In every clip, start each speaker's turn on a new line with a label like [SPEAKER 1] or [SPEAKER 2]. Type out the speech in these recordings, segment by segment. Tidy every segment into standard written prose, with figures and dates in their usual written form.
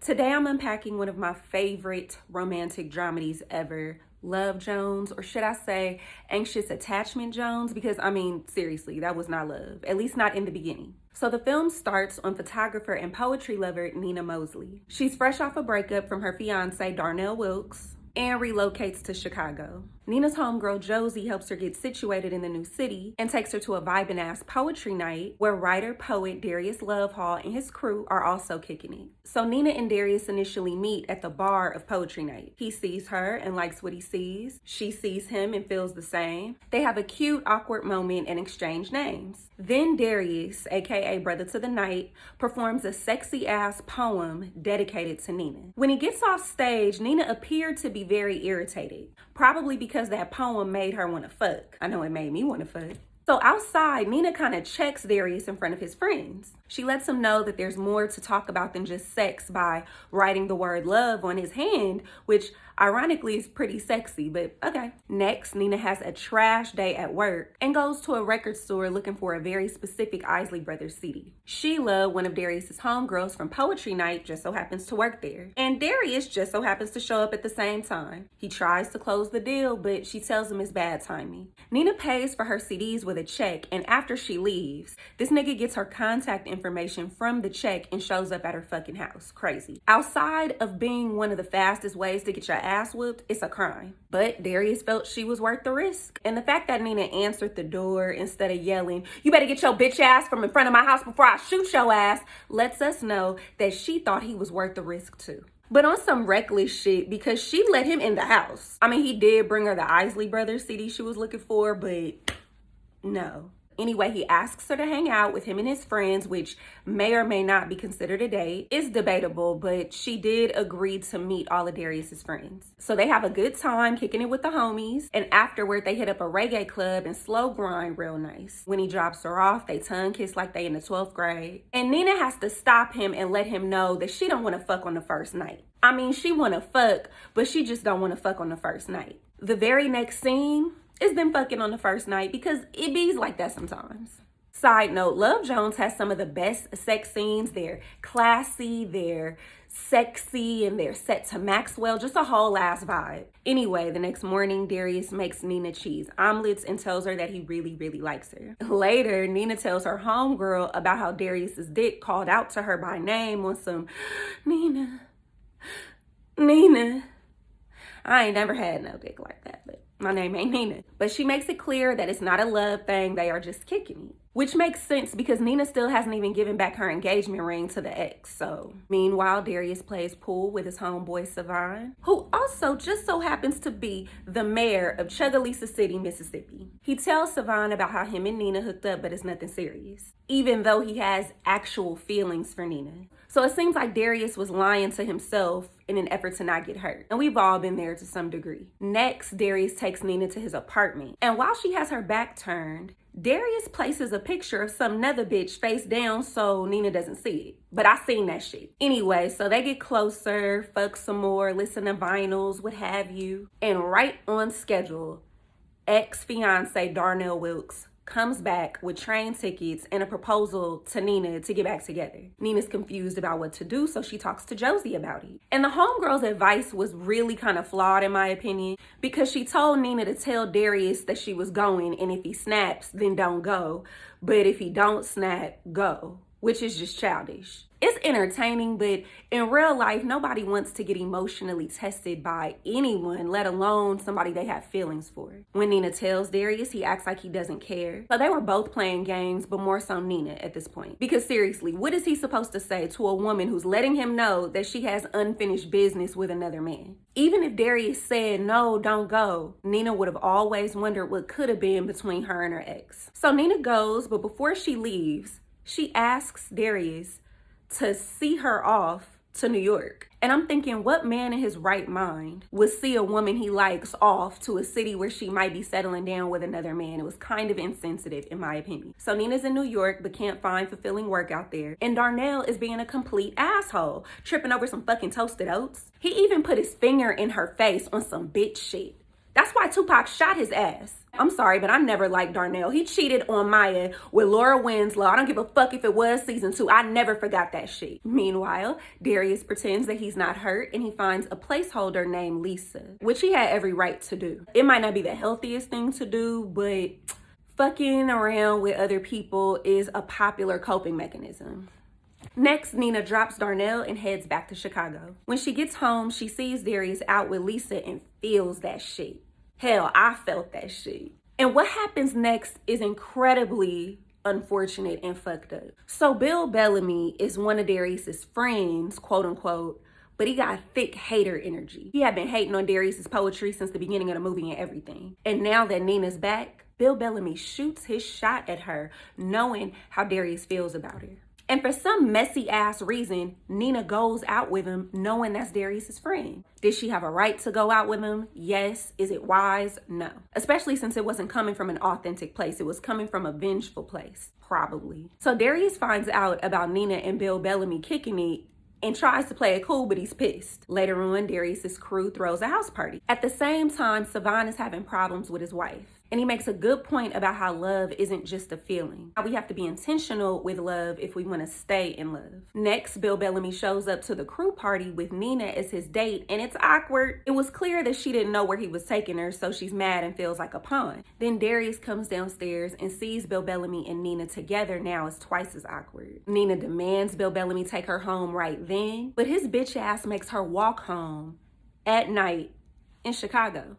[SPEAKER 1] Today I'm unpacking one of my favorite romantic dramedies ever, Love Jones, or should I say Anxious Attachment Jones, because seriously, that was not love, at least not in the beginning. So the film starts on photographer and poetry lover Nina Mosley. She's fresh off a breakup from her fiance Darnell Wilkes and relocates to Chicago. Nina's homegirl Josie helps her get situated in the new city and takes her to a vibin' ass poetry night where writer-poet Darius Lovehall and his crew are also kicking it. So Nina and Darius initially meet at the bar of poetry night. He sees her and likes what he sees. She sees him and feels the same. They have a cute, awkward moment and exchange names. Then Darius, aka Brother to the Night, performs a sexy ass poem dedicated to Nina. When he gets off stage, Nina appeared to be very irritated, probably because that poem made her want to fuck. I know it made me want to fuck. So outside, Nina kind of checks Darius in front of his friends. She lets him know that there's more to talk about than just sex by writing the word love on his hand, which ironically is pretty sexy, but okay. Next, Nina has a trash day at work and goes to a record store looking for a very specific Isley Brothers CD. Sheila, one of Darius's homegirls from poetry night, just so happens to work there. And Darius just so happens to show up at the same time. He tries to close the deal, but she tells him it's bad timing. Nina pays for her CDs with a check, and after she leaves, this nigga gets her contact information from the check and shows up at her fucking house. Crazy. Outside of being one of the fastest ways to get your ass whooped, it's a crime. But Darius felt she was worth the risk. And the fact that Nina answered the door instead of yelling, "You better get your bitch ass from in front of my house before I shoot your ass," lets us know that she thought he was worth the risk too. But on some reckless shit, because she let him in the house. He did bring her the Isley Brothers CD she was looking for, but no. Anyway, he asks her to hang out with him and his friends, which may or may not be considered a date. It's debatable, but she did agree to meet all of Darius's friends. So they have a good time kicking it with the homies, and afterward they hit up a reggae club and slow grind real nice. When he drops her off, they tongue kiss like they in the 12th grade. And Nina has to stop him and let him know that she don't want to fuck on the first night. She want to fuck, but she just don't want to fuck on the first night. The very next scene is them fucking on the first night, because it bees like that sometimes. Side note, Love Jones has some of the best sex scenes. They're classy, they're sexy, and they're set to Maxwell. Just a whole ass vibe. Anyway, the next morning, Darius makes Nina cheese omelets and tells her that he really, really likes her. Later, Nina tells her homegirl about how Darius's dick called out to her by name on some, Nina. I ain't never had no dick like that, but my name ain't Nina. But she makes it clear that it's not a love thing, they are just kicking it. Which makes sense because Nina still hasn't even given back her engagement ring to the ex. So meanwhile, Darius plays pool with his homeboy Savon, who also just so happens to be the mayor of Chucalissa City, Mississippi. He tells Savon about how him and Nina hooked up, but it's nothing serious, even though he has actual feelings for Nina. So it seems like Darius was lying to himself in an effort to not get hurt. And we've all been there to some degree. Next, Darius takes Nina to his apartment. And while she has her back turned, Darius places a picture of some nether bitch face down so Nina doesn't see it. But I seen that shit. Anyway, so they get closer, fuck some more, listen to vinyls, what have you. And right on schedule, ex-fiance Darnell Wilkes comes back with train tickets and a proposal to Nina to get back together. Nina's confused about what to do, so she talks to Josie about it. And the homegirl's advice was really kind of flawed in my opinion, because she told Nina to tell Darius that she was going, and if he snaps, then don't go. But if he don't snap, go. Which is just childish. It's entertaining, but in real life, nobody wants to get emotionally tested by anyone, let alone somebody they have feelings for. When Nina tells Darius, he acts like he doesn't care. So they were both playing games, but more so Nina at this point. Because seriously, what is he supposed to say to a woman who's letting him know that she has unfinished business with another man? Even if Darius said, "No, don't go," Nina would have always wondered what could have been between her and her ex. So Nina goes, but before she leaves, she asks Darius to see her off to New York. And I'm thinking, what man in his right mind would see a woman he likes off to a city where she might be settling down with another man? It was kind of insensitive in my opinion. So Nina's in New York but can't find fulfilling work out there. And Darnell is being a complete asshole, tripping over some fucking toasted oats. He even put his finger in her face on some bitch shit. That's why Tupac shot his ass. I'm sorry, but I never liked Darnell. He cheated on Maya with Laura Winslow. I don't give a fuck if it was season 2. I never forgot that shit. Meanwhile, Darius pretends that he's not hurt and he finds a placeholder named Lisa, which he had every right to do. It might not be the healthiest thing to do, but fucking around with other people is a popular coping mechanism. Next, Nina drops Darnell and heads back to Chicago. When she gets home, she sees Darius out with Lisa and feels that shit. Hell, I felt that shit. And what happens next is incredibly unfortunate and fucked up. So Bill Bellamy is one of Darius's friends, quote unquote, but he got thick hater energy. He had been hating on Darius's poetry since the beginning of the movie and everything. And now that Nina's back, Bill Bellamy shoots his shot at her, knowing how Darius feels about her. And for some messy ass reason, Nina goes out with him knowing that's Darius's friend. Did she have a right to go out with him? Yes. Is it wise? No. Especially since it wasn't coming from an authentic place. It was coming from a vengeful place. Probably. So Darius finds out about Nina and Bill Bellamy kicking it and tries to play it cool, but he's pissed. Later on, Darius's crew throws a house party. At the same time, Savon is having problems with his wife. And he makes a good point about how love isn't just a feeling. How we have to be intentional with love if we want to stay in love. Next, Bill Bellamy shows up to the crew party with Nina as his date, and it's awkward. It was clear that she didn't know where he was taking her, so she's mad and feels like a pawn. Then Darius comes downstairs and sees Bill Bellamy and Nina together. Now it's twice as awkward. Nina demands Bill Bellamy take her home right then, but his bitch ass makes her walk home at night in Chicago.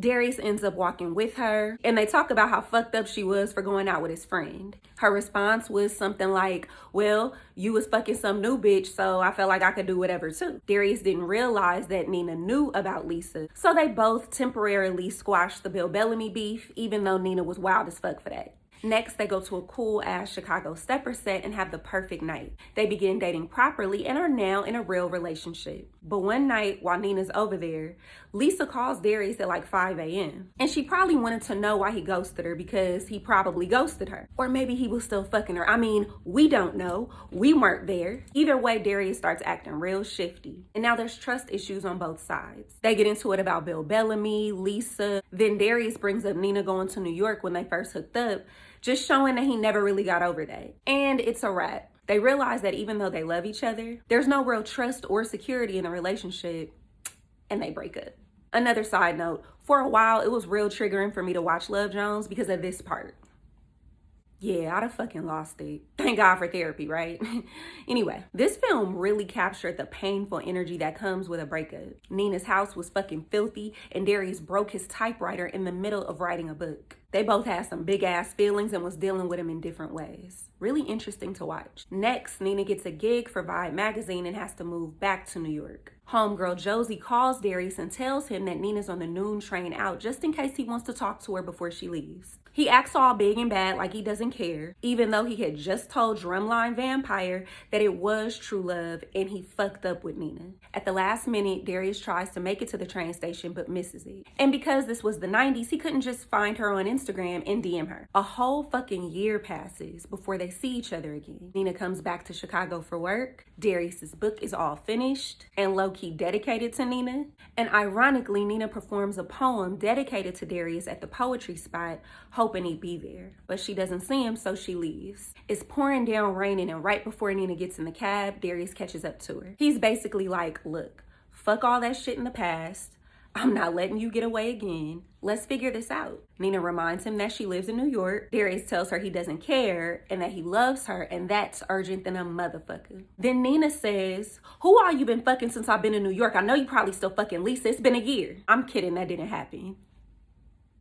[SPEAKER 1] Darius ends up walking with her, and they talk about how fucked up she was for going out with his friend. Her response was something like, well, you was fucking some new bitch, so I felt like I could do whatever too. Darius didn't realize that Nina knew about Lisa, so they both temporarily squashed the Bill Bellamy beef, even though Nina was wild as fuck for that. Next, they go to a cool-ass Chicago stepper set and have the perfect night. They begin dating properly and are now in a real relationship. But one night, while Nina's over there, Lisa calls Darius at like 5 a.m. And she probably wanted to know why he ghosted her, because he probably ghosted her. Or maybe he was still fucking her. I mean, we don't know. We weren't there. Either way, Darius starts acting real shifty. And now there's trust issues on both sides. They get into it about Bill Bellamy, Lisa. Then Darius brings up Nina going to New York when they first hooked up, just showing that he never really got over that. And it's a wrap. They realize that even though they love each other, there's no real trust or security in the relationship, and they break up. Another side note, for a while, it was real triggering for me to watch Love Jones because of this part. Yeah, I'd have fucking lost it. Thank God for therapy, right? Anyway, this film really captured the painful energy that comes with a breakup. Nina's house was fucking filthy, and Darius broke his typewriter in the middle of writing a book. They both had some big ass feelings and was dealing with them in different ways. Really interesting to watch. Next, Nina gets a gig for Vibe magazine and has to move back to New York. Homegirl Josie calls Darius and tells him that Nina's on the noon train out just in case he wants to talk to her before she leaves. He acts all big and bad like he doesn't care, even though he had just told Drumline Vampire that it was true love and he fucked up with Nina. At the last minute, Darius tries to make it to the train station but misses it. And because this was the 90s, he couldn't just find her on Instagram and DM her. A whole fucking year passes before they see each other again. Nina comes back to Chicago for work. Darius's book is all finished and low-key dedicated to Nina. And ironically, Nina performs a poem dedicated to Darius at the poetry spot, hoping he'd be there. But she doesn't see him, so she leaves. It's pouring down raining, and right before Nina gets in the cab, Darius catches up to her. He's basically like, look, fuck all that shit in the past. I'm not letting you get away again. Let's figure this out. Nina reminds him that she lives in New York. Darius tells her he doesn't care and that he loves her, and that's urgent than a motherfucker. Then Nina says, who all you been fucking since I've been in New York? I know you probably still fucking Lisa. It's been a year. I'm kidding, that didn't happen.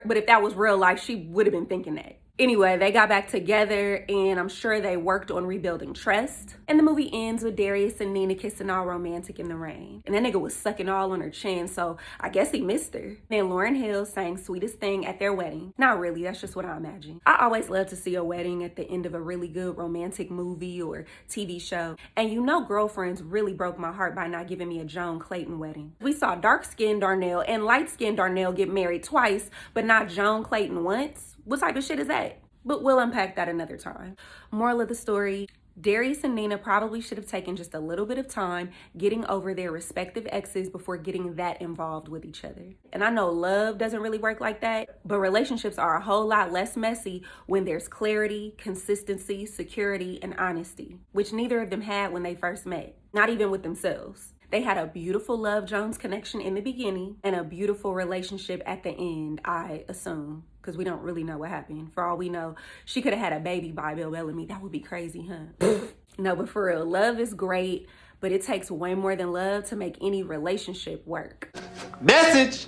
[SPEAKER 1] But if that was real life, she would have been thinking that. Anyway, they got back together and I'm sure they worked on rebuilding trust. And the movie ends with Darius and Nina kissing all romantic in the rain. And that nigga was sucking all on her chin, so I guess he missed her. Then Lauryn Hill sang Sweetest Thing at their wedding. Not really, that's just what I imagine. I always love to see a wedding at the end of a really good romantic movie or TV show. And you know Girlfriends really broke my heart by not giving me a Joan Clayton wedding. We saw dark-skinned Darnell and light-skinned Darnell get married twice, but not Joan Clayton once. What type of shit is that? But we'll unpack that another time. Moral of the story, Darius and Nina probably should have taken just a little bit of time getting over their respective exes before getting that involved with each other. And I know love doesn't really work like that, but relationships are a whole lot less messy when there's clarity, consistency, security, and honesty, which neither of them had when they first met, not even with themselves. They had a beautiful Love Jones connection in the beginning and a beautiful relationship at the end, I assume, because we don't really know what happened. For all we know, she could have had a baby by Bill Bellamy. That would be crazy, huh? No, but for real, love is great, but it takes way more than love to make any relationship work.
[SPEAKER 2] Message!